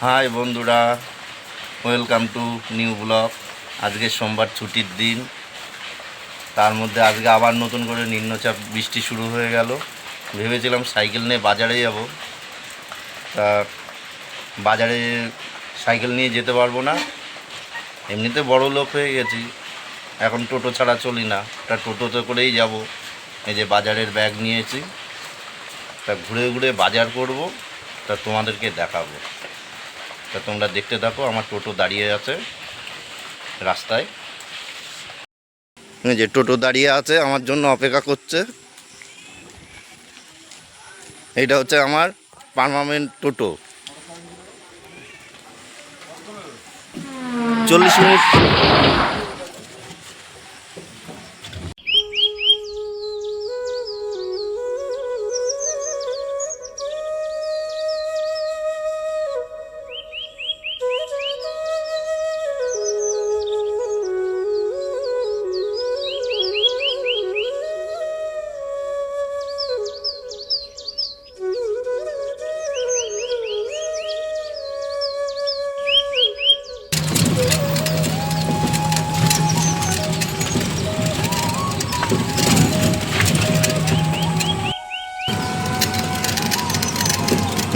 High বন্ধুরা, welcome to new blog. আজকে সোমবার, ছুটির দিন। তার মধ্যে আজকে আবার নতুন করে নিম্নচাপ বৃষ্টি শুরু হয়ে গেল। ভেবেছিলাম সাইকেল নিয়ে বাজারে যাব, তা বাজারে সাইকেল নিয়ে যেতে পারবো না। এমনিতে বড় লোক হয়ে গেছি, এখন টোটো ছাড়া চলি না। তা টোটোতে করেই যাব। এই যে বাজারের ব্যাগ নিয়েছি, তা ঘুরে ঘুরে বাজার করব, তা তোমাদেরকে দেখাবো। তা তোমরা দেখতে থাকো। আমার টোটো দাঁড়িয়ে আছে রাস্তায়। যে টোটো দাঁড়িয়ে আছে আমার জন্য অপেক্ষা করছে। এইটা হচ্ছে আমার পার্মানেন্ট টোটো। 40 মিনিট।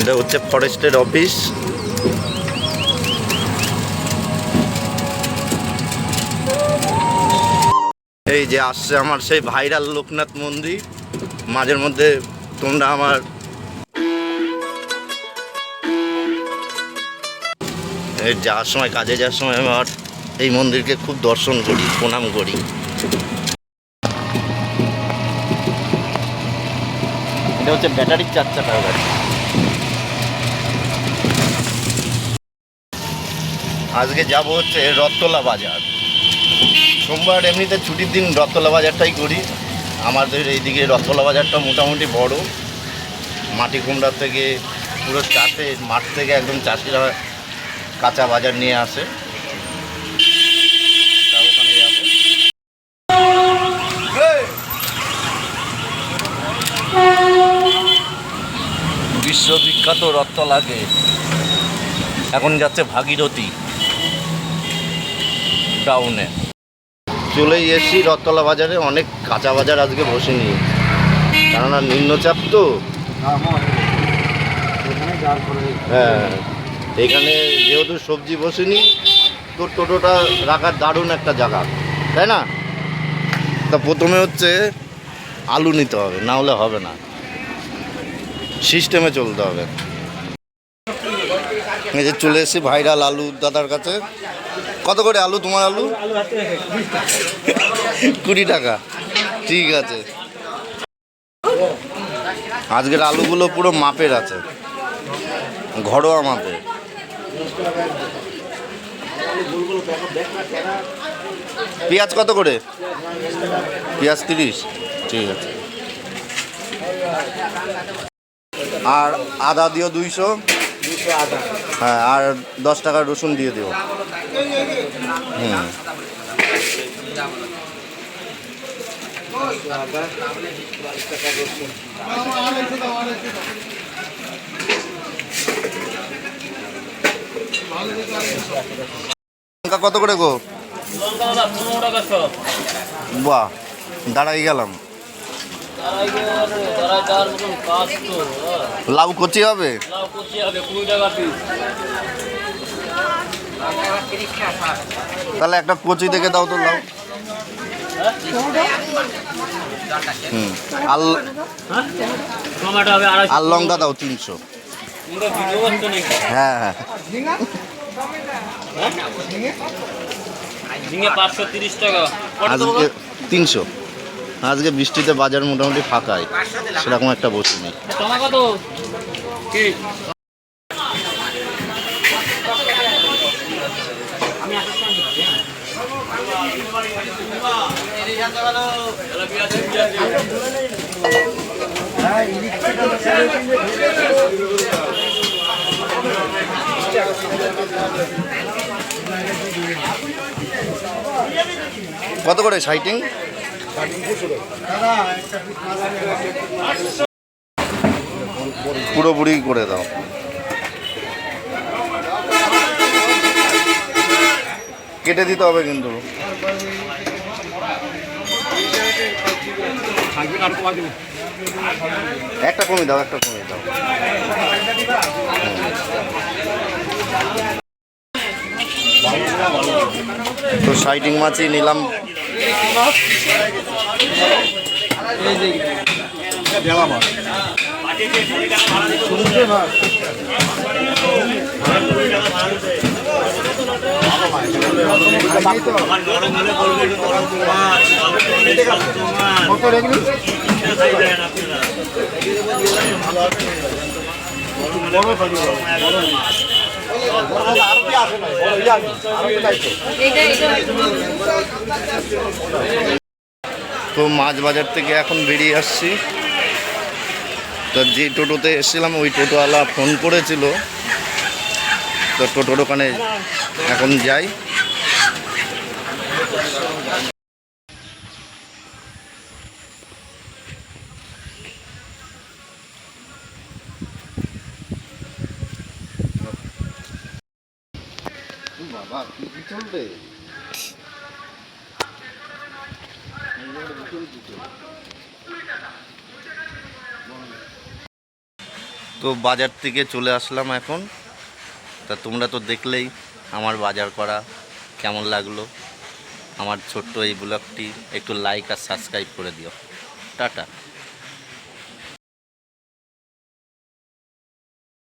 এটা হচ্ছে ফরেস্টের অফিস। এই যে আসছে আমার সেই ভাইরাল লোকনাথ মন্দির। মাঝের মধ্যে তোমরা আমার এই যাওয়ার সময়, কাজে যাওয়ার সময় আমার এই মন্দিরকে খুব দর্শন করি, প্রণাম করি। এটা হচ্ছে ব্যাটারির 4 চাকার গাড়ি। আজকে যাব হচ্ছে রথতলা বাজার। সোমবার এমনিতে ছুটির দিন রথতলা বাজারটাই করি। আমাদের এইদিকে রথতলা বাজারটা মোটামুটি বড়। মাটি কুমড়ার থেকে পুরো চাষের মাঠ থেকে একদম চাষিরা কাঁচা বাজার নিয়ে আসে। তা ওখানে যাব। বিশ্ববিখ্যাত রথতলাকে এখন যাচ্ছে ভাগীরথী টাউনে। চলেই এসছি রথতলা বাজারে। অনেক কাঁচা বাজার আজকে বসেনি, কেননা নিম্নচাপ তো। হ্যাঁ, এখানে যেহেতু সবজি বসেনি, তো টোটোটা রাখার দারুণ একটা জায়গা, তাই না? তা প্রথমে হচ্ছে আলু নিতে হবে, না হলে হবে না। সিস্টেমে চলতে হবে। এই যে চলে এসেছি ভাইরাল আলু দাদার কাছে। কত করে আলু তোমার? আলু 20 টাকা। ঠিক আছে। আজকের আলুগুলো পুরো মাপের আছে, ঘরোয়া মাপের। পেঁয়াজ কত করে? পেঁয়াজ 30। ঠিক আছে। আর আদা দিও 200। হ্যাঁ, আর 10 টাকার রসুন দিয়ে দিও। লঙ্কা কত করে গো? বাহ, দাঁড়াই গেলাম। লাউ কচি হবে? তাহলে একটা কচি দেখে দাও তো লাউ। আর লঙ্কা দাও 300। হ্যাঁ হ্যাঁ, 530 টাকা। আজকে 300। আজকে বৃষ্টিতে বাজার মোটামুটি ফাঁকাই, সেরকম একটা বসে নেই। কত করে সাইটিং? পুরোপুরি করে দাও। কেটে দিতে হবে কিন্তু। একটা কমিয়ে দাও, একটা কমিয়ে দাও। তো সাইটিং মাছই নিলাম। তো মাছ বাজার থেকে এখন বেরিয়ে আসছি। তো যে টোটোতে এসেছিলাম ওই টোটোওয়ালা ফোন করেছিল, তো টোটোর ওখানে এখন যাই। বাবা কি চলবে? তো বাজার থেকে চলে আসলাম এখন। তা তোমরা তো দেখলেই আমার বাজার করা কেমন লাগলো। আমার ছোট্ট এই ব্লগটি একটু লাইক আর সাবস্ক্রাইব করে দিও। টাটা।